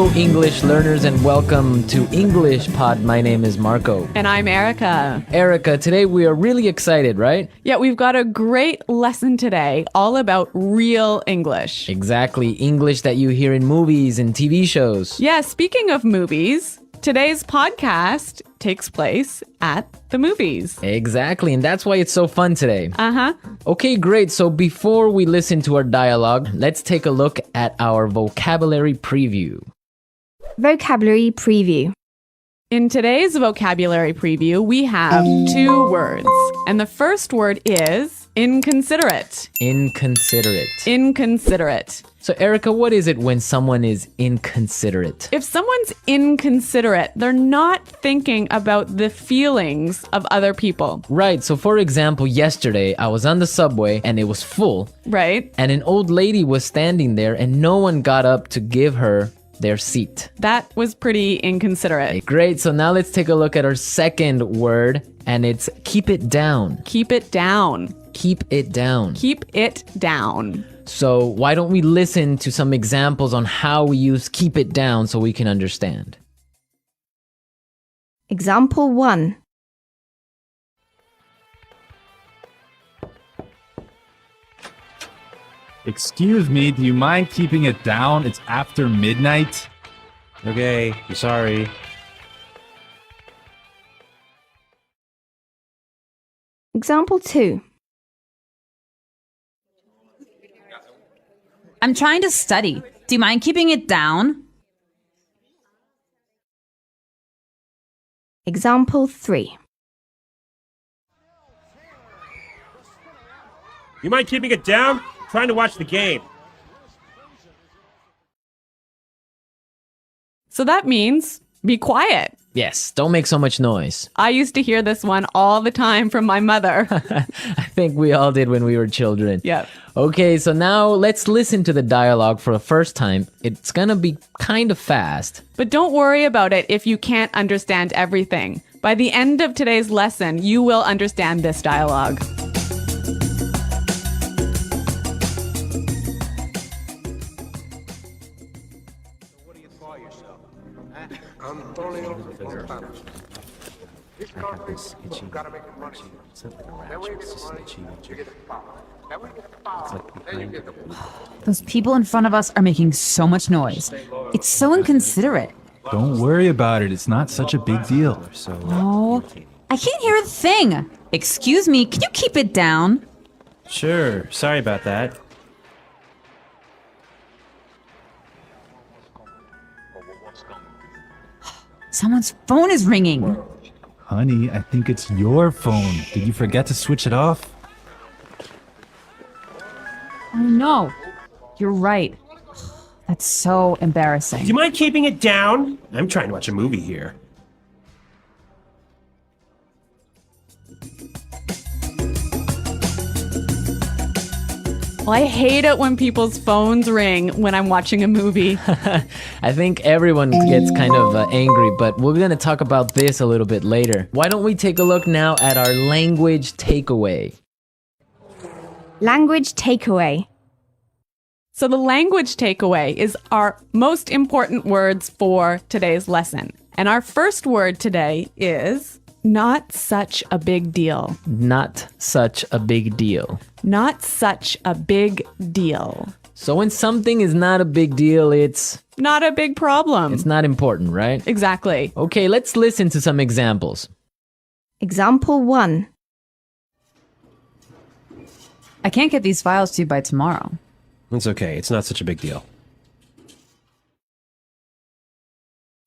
Hello, English learners, and welcome to English Pod. My name is Marco. And I'm Erica. Erica, today we are really excited, right? Yeah, we've got a great lesson today all about real English. Exactly. English that you hear in movies and TV shows. Yeah, speaking of movies, today's podcast takes place at the movies. Exactly, and that's why it's so fun today. Uh-huh. Okay, great. So before we listen to our dialogue, let's take a look at our vocabulary preview. Vocabulary preview. In today's vocabulary preview, we have two words. And the first word is inconsiderate. Inconsiderate. Inconsiderate. So Erica, what is it when someone is inconsiderate? If someone's inconsiderate, they're not thinking about the feelings of other people. Right. So for example, yesterday I was on the subway and it was full. Right? And an old lady was standing there and no one got up to give her their seat. That was pretty inconsiderate. Great. So now let's take a look at our second word, and it's keep it down. Keep it down. Keep it down. Keep it down. So why don't we listen to some examples on how we use keep it down so we can understand? Example 1. Excuse me, do you mind keeping it down? It's after midnight. Okay, I'm sorry. Example 2. I'm trying to study. Do you mind keeping it down? Example 3. You mind keeping it down? I'm trying to watch the game. So that means be quiet. Yes, don't make so much noise. I used to hear this one all the time from my mother. I think we all did when we were children. Yep. Okay, so now let's listen to the dialogue for the first time. It's gonna be kind of fast. But don't worry about it if you can't understand everything. By the end of today's lesson, you will understand this dialogue. Those people in front of us are making so much noise. It's so inconsiderate. Don't worry about it. It's not such a big deal. Oh, I can't hear a thing. Excuse me, can you keep it down? Sure, sorry about that. Someone's phone is ringing. Honey, I think it's your phone. Did you forget to switch it off? Oh no, you're right. That's so embarrassing. Do you mind keeping it down? I'm trying to watch a movie here. Well, I hate it when people's phones ring when I'm watching a movie. I think everyone gets kind of angry, but we're gonna talk about this a little bit later. Why don't we take a look now at our language takeaway? Language takeaway. So the language takeaway is our most important words for today's lesson. And our first word today is not such a big deal. Not such a big deal. Not such a big deal. So when something is not a big deal, it's Not a big problem. not important, right? Exactly. Okay, let's listen to some examples. Example 1. I can't get these files to you by tomorrow. It's okay, it's not such a big deal.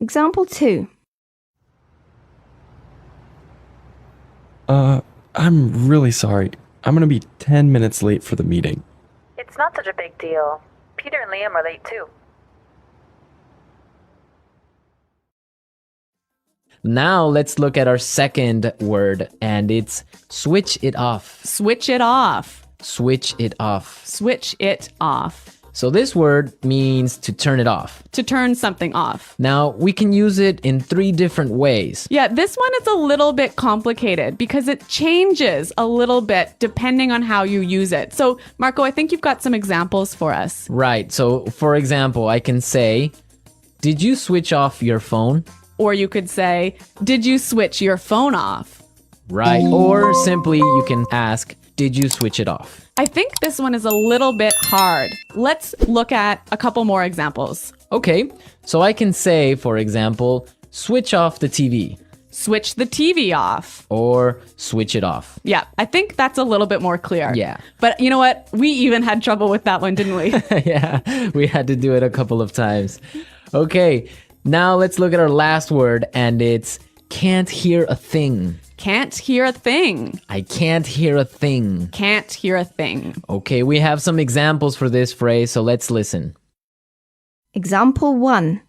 Example 2. I'm really sorry. I'm gonna be 10 minutes late for the meeting. It's not such a big deal. Peter and Liam are late too. Now let's look at our second word, and it's switch it off. Switch it off. Switch it off. Switch it off. So this word means to turn it off. To turn something off. Now, we can use it in 3 different ways. Yeah, this one is a little bit complicated because it changes a little bit depending on how you use it. So, Marco, I think you've got some examples for us. Right. So, for example, I can say, Did you switch off your phone? Or you could say, did you switch your phone off? Right. Or simply you can ask, did you switch it off? I think this one is a little bit hard. Let's look at a couple more examples. Okay, so I can say, for example, switch off the TV Switch the TV off. or switch it off. Yeah, I think that's a little bit more clear. Yeah. But you know what? We even had trouble with that one, didn't we? Yeah, we had to do it a couple of times. Okay, now let's look at our last word, and it's can't hear a thing. Can't hear a thing. I can't hear a thing. Can't hear a thing. Okay, we have some examples for this phrase, so let's listen. Example 1.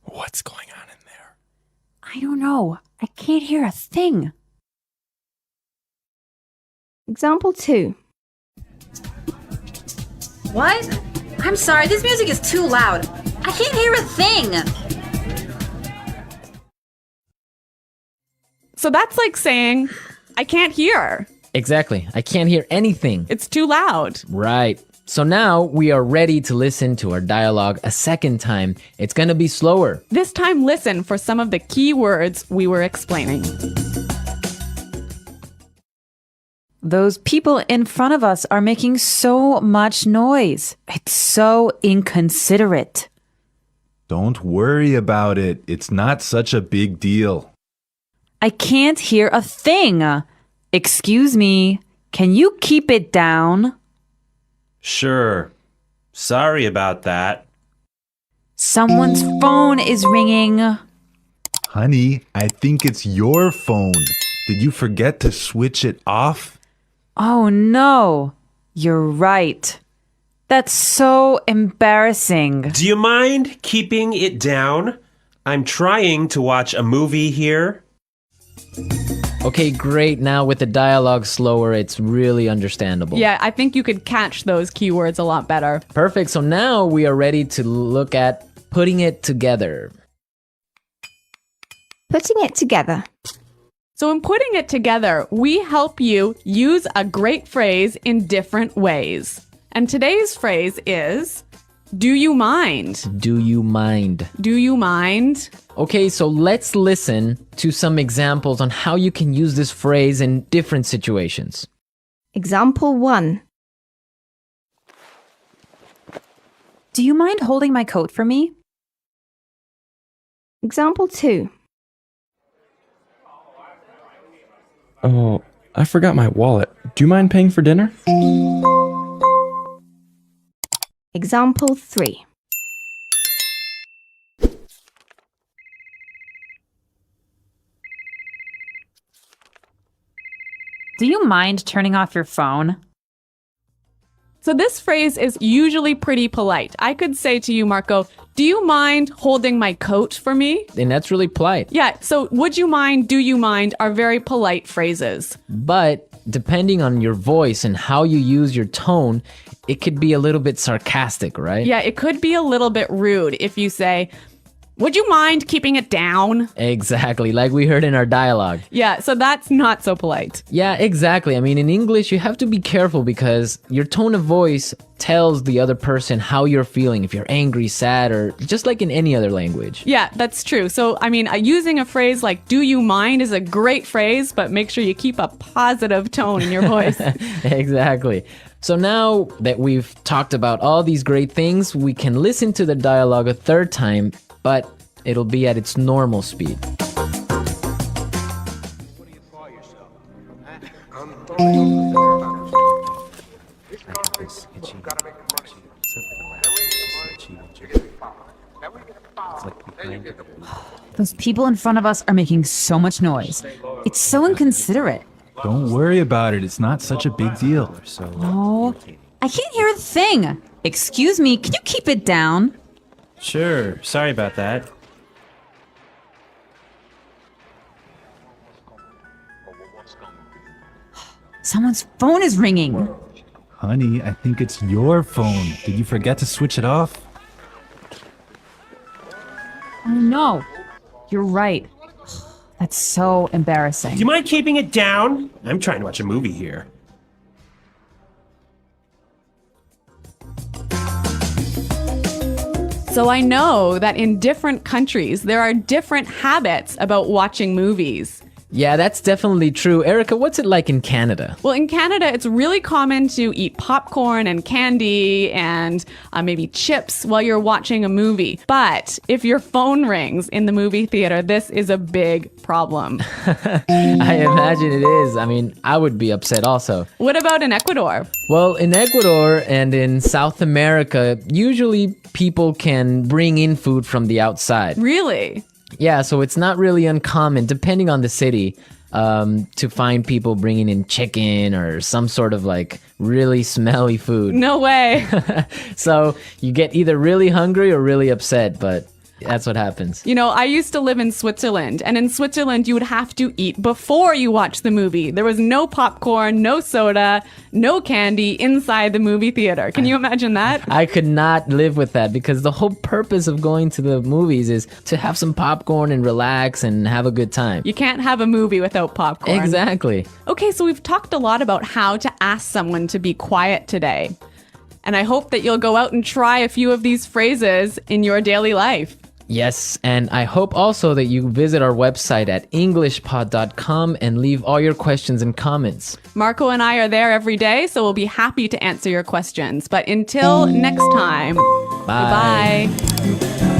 What's going on in there? I don't know. I can't hear a thing. Example 2. What? I'm sorry, this music is too loud. I can't hear a thing. So that's like saying, I can't hear. Exactly, I can't hear anything. It's too loud. Right. So now we are ready to listen to our dialogue a second time. It's gonna be slower. This time, listen for some of the key words we were explaining. Those people in front of us are making so much noise. It's so inconsiderate. Don't worry about it. It's not such a big deal. I can't hear a thing. Excuse me. Can you keep it down? Sure. Sorry about that. Someone's phone is ringing. Honey, I think it's your phone. Did you forget to switch it off? Oh no. You're right. That's so embarrassing. Do you mind keeping it down? I'm trying to watch a movie here. Okay, great. Now with the dialogue slower, it's really understandable. Yeah, I think you could catch those keywords a lot better. Perfect. So now we are ready to look at putting it together. Putting it together. So in putting it together, we help you use a great phrase in different ways. And today's phrase is, do you mind? Do you mind? Do you mind? Okay, so let's listen to some examples on how you can use this phrase in different situations. Example 1. Do you mind holding my coat for me? Example 2. Oh, I forgot my wallet. Do you mind paying for dinner? Example 3. Do you mind turning off your phone? So this phrase is usually pretty polite. I could say to you, Marco, do you mind holding my coat for me? And that's really polite. Yeah, so would you mind, do you mind are very polite phrases. But depending on your voice and how you use your tone, it could be a little bit sarcastic, right? Yeah, it could be a little bit rude if you say, would you mind keeping it down? Exactly, like we heard in our dialogue. Yeah, so that's not so polite. Yeah, exactly. I mean, in English, you have to be careful because your tone of voice tells the other person how you're feeling, if you're angry, sad, or just like in any other language. Yeah, that's true. So, I mean, using a phrase like do you mind is a great phrase, but make sure you keep a positive tone in your voice. Exactly. So now that we've talked about all these great things, we can listen to the dialogue a third time, but it'll be at its normal speed. Those people in front of us are making so much noise. It's so inconsiderate. Don't worry about it. It's not such a big deal. Oh, I can't hear a thing. Excuse me, can you keep it down? Sure. Sorry about that. Someone's phone is ringing. Honey, I think it's your phone. Did you forget to switch it off? Oh no, you're right. That's so embarrassing. Do you mind keeping it down? I'm trying to watch a movie here. So I know that in different countries, there are different habits about watching movies. Yeah, that's definitely true. Erica, what's it like in Canada? Well, in Canada, it's really common to eat popcorn and candy and maybe chips while you're watching a movie. But if your phone rings in the movie theater, this is a big problem. I imagine it is. I mean, I would be upset also. What about in Ecuador? Well, in Ecuador and in South America, usually people can bring in food from the outside. Really? Yeah, so it's not really uncommon, depending on the city, to find people bringing in chicken or some sort of like really smelly food. No way. So you get either really hungry or really upset, but that's what happens. You know, I used to live in Switzerland, and in Switzerland, you would have to eat before you watch the movie. There was no popcorn, no soda, no candy inside the movie theater. Can you imagine that? I could not live with that because the whole purpose of going to the movies is to have some popcorn and relax and have a good time. You can't have a movie without popcorn. Exactly. Okay, so we've talked a lot about how to ask someone to be quiet today. And I hope that you'll go out and try a few of these phrases in your daily life. Yes, and I hope also that you visit our website at englishpod.com and leave all your questions and comments. Marco and I are there every day, so we'll be happy to answer your questions. But until next time, Bye. goodbye.